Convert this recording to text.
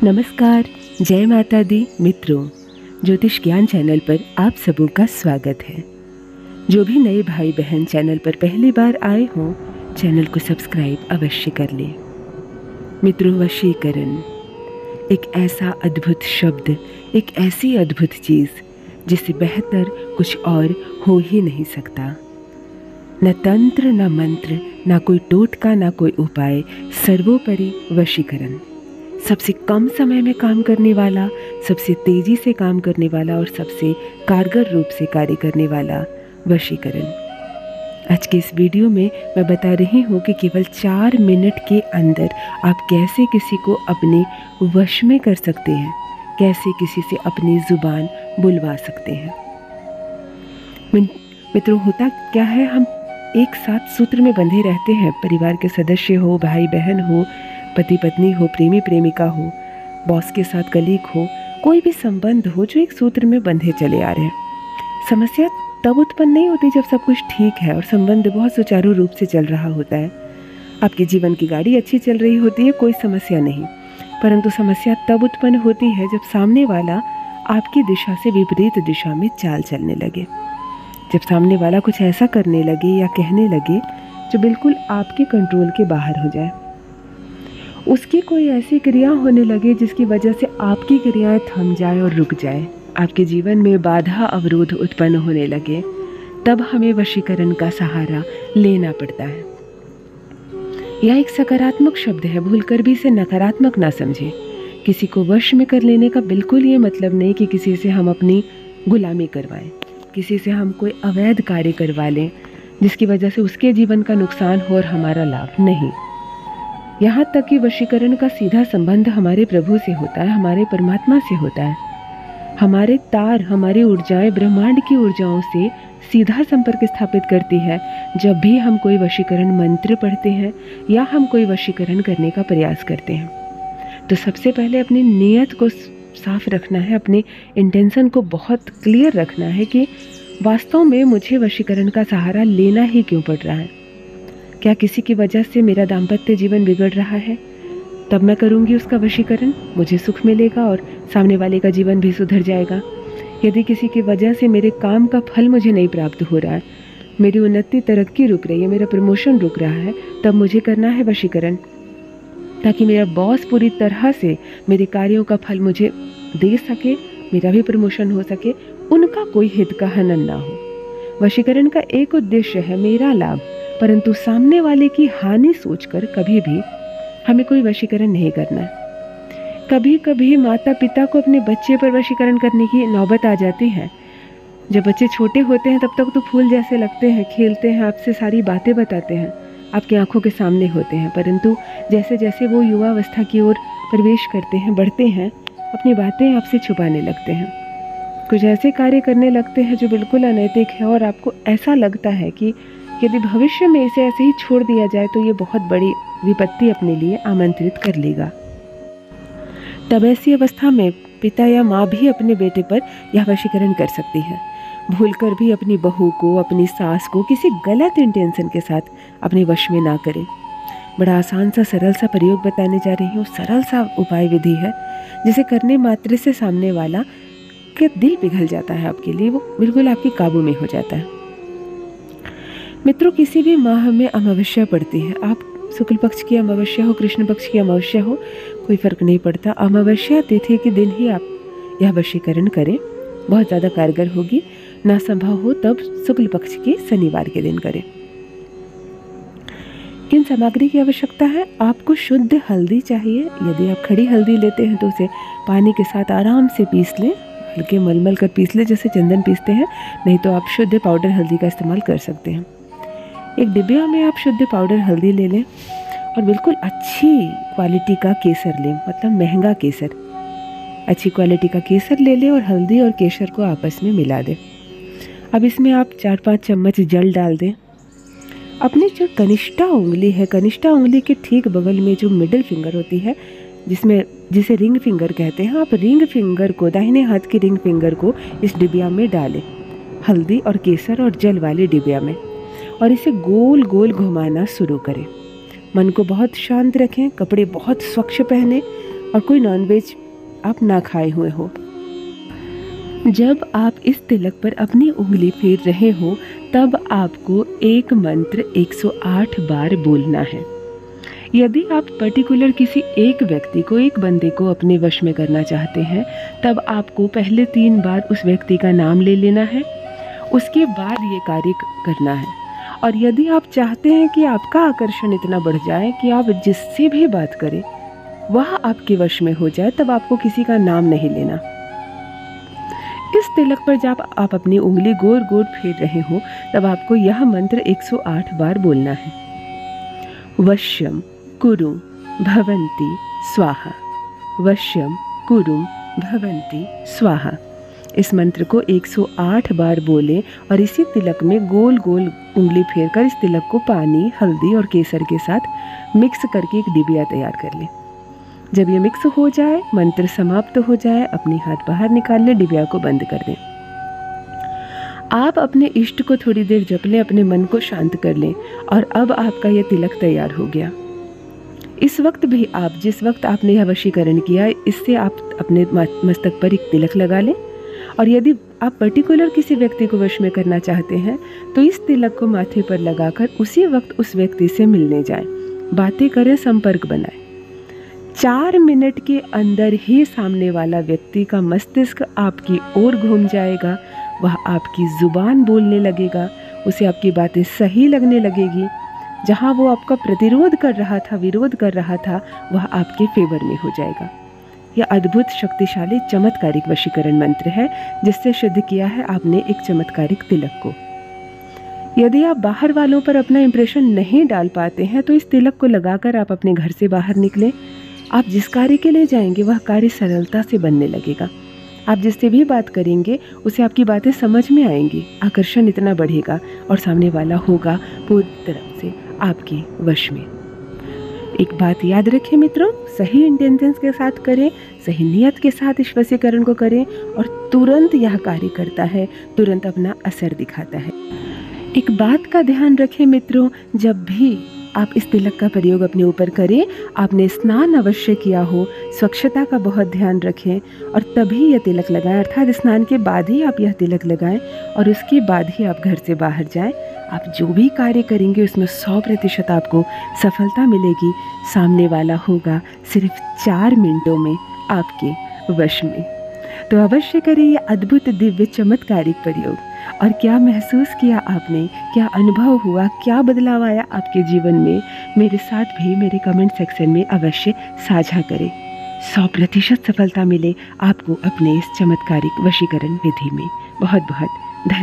नमस्कार, जय माता दी मित्रों। ज्योतिष ज्ञान चैनल पर आप सबों का स्वागत है। जो भी नए भाई बहन चैनल पर पहली बार आए हों, चैनल को सब्सक्राइब अवश्य कर लें। मित्रों, वशीकरण एक ऐसा अद्भुत शब्द, एक ऐसी अद्भुत चीज़ जिससे बेहतर कुछ और हो ही नहीं सकता। न तंत्र, न मंत्र, न कोई टोटका, न कोई उपाय, सर्वोपरि वशीकरण। सबसे कम समय में काम करने वाला, सबसे तेज़ी से काम करने वाला और सबसे कारगर रूप से कार्य करने वाला वशीकरण। आज के इस वीडियो में मैं बता रही हूँ कि केवल 4 मिनट के अंदर आप कैसे किसी को अपने वश में कर सकते हैं, कैसे किसी से अपनी ज़ुबान बुलवा सकते हैं। मित्रों, होता क्या है, हम एक साथ सूत्र में बंधे रहते हैं। परिवार के सदस्य हो, भाई बहन हो, पति पत्नी हो, प्रेमी प्रेमिका हो, बॉस के साथ कलीग हो, कोई भी संबंध हो जो एक सूत्र में बंधे चले आ रहे हैं। समस्या तब उत्पन्न नहीं होती जब सब कुछ ठीक है और संबंध बहुत सुचारू रूप से चल रहा होता है। आपके जीवन की गाड़ी अच्छी चल रही होती है, कोई समस्या नहीं। परंतु समस्या तब उत्पन्न होती है जब सामने वाला आपकी दिशा से विपरीत दिशा में चाल चलने लगे, जब सामने वाला कुछ ऐसा करने लगे या कहने लगे जो बिल्कुल आपके कंट्रोल के बाहर हो जाए। उसकी कोई ऐसी क्रिया होने लगे जिसकी वजह से आपकी क्रियाएं थम जाए और रुक जाए, आपके जीवन में बाधा अवरोध उत्पन्न होने लगे, तब हमें वशीकरण का सहारा लेना पड़ता है। यह एक सकारात्मक शब्द है, भूलकर भी इसे नकारात्मक ना समझे। किसी को वश में कर लेने का बिल्कुल ये मतलब नहीं कि किसी से हम अपनी गुलामी करवाएं, किसी से हम कोई अवैध कार्य करवा लें जिसकी वजह से उसके जीवन का नुकसान हो और हमारा लाभ नहीं। यहाँ तक कि वशीकरण का सीधा संबंध हमारे प्रभु से होता है, हमारे परमात्मा से होता है। हमारे तार, हमारी ऊर्जाएं ब्रह्मांड की ऊर्जाओं से सीधा संपर्क स्थापित करती है जब भी हम कोई वशीकरण मंत्र पढ़ते हैं या हम कोई वशीकरण करने का प्रयास करते हैं। तो सबसे पहले अपनी नीयत को साफ रखना है, अपने इंटेंशन को बहुत क्लियर रखना है कि वास्तव में मुझे वशीकरण का सहारा लेना ही क्यों पड़ रहा है। क्या किसी की वजह से मेरा दाम्पत्य जीवन बिगड़ रहा है? तब मैं करूंगी उसका वशीकरण, मुझे सुख मिलेगा और सामने वाले का जीवन भी सुधर जाएगा। यदि किसी की वजह से मेरे काम का फल मुझे नहीं प्राप्त हो रहा है, मेरी उन्नति तरक्की रुक रही है, मेरा प्रमोशन रुक रहा है, तब मुझे करना है वशीकरण, ताकि मेरा बॉस पूरी तरह से मेरे कार्यों का फल मुझे दे सके, मेरा भी प्रमोशन हो सके, उनका कोई हित का हनन ना हो। वशीकरण का एक उद्देश्य है मेरा लाभ, परंतु सामने वाले की हानि सोचकर कभी भी हमें कोई वशीकरण नहीं करना है। कभी कभी माता पिता को अपने बच्चे पर वशीकरण करने की नौबत आ जाती है। जब बच्चे छोटे होते हैं तब तक तो फूल जैसे लगते हैं, खेलते हैं, आपसे सारी बातें बताते हैं, आपकी आंखों के सामने होते हैं। परंतु जैसे जैसे वो युवावस्था की ओर प्रवेश करते हैं, बढ़ते हैं, अपनी बातें आपसे छुपाने लगते हैं, कुछ ऐसे कार्य करने लगते हैं जो बिल्कुल अनैतिक है और आपको ऐसा लगता है कि यदि भविष्य में इसे ऐसे ही छोड़ दिया जाए तो ये बहुत बड़ी विपत्ति अपने लिए आमंत्रित कर लेगा। तब ऐसी अवस्था में पिता या माँ भी अपने बेटे पर यह वशीकरण कर सकती है। भूलकर भी अपनी बहू को, अपनी सास को किसी गलत इंटेंशन के साथ अपने वश में ना करें। बड़ा आसान सा, सरल सा प्रयोग बताने जा रही हूँ। सरल सा उपाय विधि है जिसे करने मात्र से सामने वाला के दिल पिघल जाता है आपके लिए, वो बिल्कुल आपके काबू में हो जाता है। मित्रों, किसी भी माह में अमावस्या पड़ती है। आप शुक्ल पक्ष की अमावस्या हो, कृष्ण पक्ष की अमावस्या हो, कोई फर्क नहीं पड़ता। अमावस्या तिथि के दिन ही आप यह वशीकरण करें, बहुत ज़्यादा कारगर होगी। ना संभव हो तब शुक्ल पक्ष के शनिवार के दिन करें। किन सामग्री की आवश्यकता है? आपको शुद्ध हल्दी चाहिए। यदि आप खड़ी हल्दी लेते हैं तो उसे पानी के साथ आराम से पीस लें, हल्के मलमल कर पीस लें जैसे चंदन पीसते हैं, नहीं तो आप शुद्ध पाउडर हल्दी का इस्तेमाल कर सकते हैं। एक डिब्बिया में आप शुद्ध पाउडर हल्दी ले लें और बिल्कुल अच्छी क्वालिटी का केसर लें, मतलब महंगा केसर। अच्छी क्वालिटी का केसर ले लें और हल्दी और केसर को आपस में मिला दें। अब इसमें आप 4-5 चम्मच जल डाल दें। अपनी जो कनिष्ठा उंगली है, कनिष्ठा उंगली के ठीक बगल में जो मिडिल फिंगर होती है, जिसे रिंग फिंगर कहते हैं, आप रिंग फिंगर को, दाहिने हाथ की रिंग फिंगर को इस डिबिया में डालें, हल्दी और केसर और जल वाले डिबिया में, और इसे गोल गोल घुमाना शुरू करें। मन को बहुत शांत रखें, कपड़े बहुत स्वच्छ पहने, और कोई नॉनवेज आप ना खाए हुए हो। जब आप इस तिलक पर अपनी उंगली फेर रहे हो तब आपको एक मंत्र 108 बार बोलना है। यदि आप पर्टिकुलर किसी एक व्यक्ति को, एक बंदे को अपने वश में करना चाहते हैं, तब आपको पहले 3 बार उस व्यक्ति का नाम ले लेना है, उसके बाद ये कार्य करना है। और यदि आप चाहते हैं कि आपका आकर्षण इतना बढ़ जाए कि आप जिससे भी बात करें वह आपके वश में हो जाए, तब आपको किसी का नाम नहीं लेना। इस तिलक पर जब आप अपनी उंगली गोल गोल फेर रहे हो तब आपको यह मंत्र 108 बार बोलना है। वश्यम कुरुम भवन्ति स्वाहा, वश्यम कुरुम भवन्ति स्वाहा। इस मंत्र को 108 बार बोलें और इसी तिलक में गोल गोल उंगली फेरकर इस तिलक को पानी, हल्दी और केसर के साथ मिक्स करके एक डिबिया तैयार कर लें। जब ये मिक्स हो जाए, मंत्र समाप्त हो जाए, अपने हाथ बाहर निकाल लें, डिबिया को बंद कर दें। आप अपने इष्ट को थोड़ी देर जप लें, अपने मन को शांत कर लें और अब आपका यह तिलक तैयार हो गया। इस वक्त भी आप, जिस वक्त आपने यह वशीकरण किया, इससे आप अपने मस्तक पर एक तिलक लगा लें। और यदि आप पर्टिकुलर किसी व्यक्ति को वश में करना चाहते हैं तो इस तिलक को माथे पर लगाकर उसी वक्त उस व्यक्ति से मिलने जाएं, बातें करें, संपर्क बनाएं। 4 मिनट के अंदर ही सामने वाला व्यक्ति का मस्तिष्क आपकी ओर घूम जाएगा, वह आपकी जुबान बोलने लगेगा, उसे आपकी बातें सही लगने लगेगी। जहाँ वो आपका प्रतिरोध कर रहा था, विरोध कर रहा था, वह आपके फेवर में हो जाएगा। यह अद्भुत, शक्तिशाली, चमत्कारिक वशीकरण मंत्र है जिससे सिद्ध किया है आपने एक चमत्कारिक तिलक को। यदि आप बाहर वालों पर अपना इंप्रेशन नहीं डाल पाते हैं तो इस तिलक को लगाकर आप अपने घर से बाहर निकलें। आप जिस कार्य के लिए जाएंगे वह कार्य सरलता से बनने लगेगा। आप जिससे भी बात करेंगे उसे आपकी बातें समझ में आएंगी, आकर्षण इतना बढ़ेगा और सामने वाला होगा पूरी तरह से आपके वश में। एक बात याद रखें मित्रों, सही इंटेंशंस के साथ करें, सही नियत के साथ इस वशीकरण को करें और तुरंत यह कार्य करता है, तुरंत अपना असर दिखाता है। एक बात का ध्यान रखें मित्रों, जब भी आप इस तिलक का प्रयोग अपने ऊपर करें, आपने स्नान अवश्य किया हो, स्वच्छता का बहुत ध्यान रखें और तभी यह तिलक लगाएं, अर्थात स्नान के बाद ही आप यह तिलक लगाएं और उसके बाद ही आप घर से बाहर जाएं। आप जो भी कार्य करेंगे उसमें 100% आपको सफलता मिलेगी। सामने वाला होगा सिर्फ 4 मिनटों में आपके वश में। तो अवश्य करें यह अद्भुत, दिव्य, चमत्कारिक प्रयोग। और क्या महसूस किया आपने, क्या अनुभव हुआ, क्या बदलाव आया आपके जीवन में, मेरे साथ भी मेरे कमेंट सेक्शन में अवश्य साझा करें। 100% सफलता मिले आपको अपने इस चमत्कारिक वशीकरण विधि में। बहुत बहुत धन्यवाद।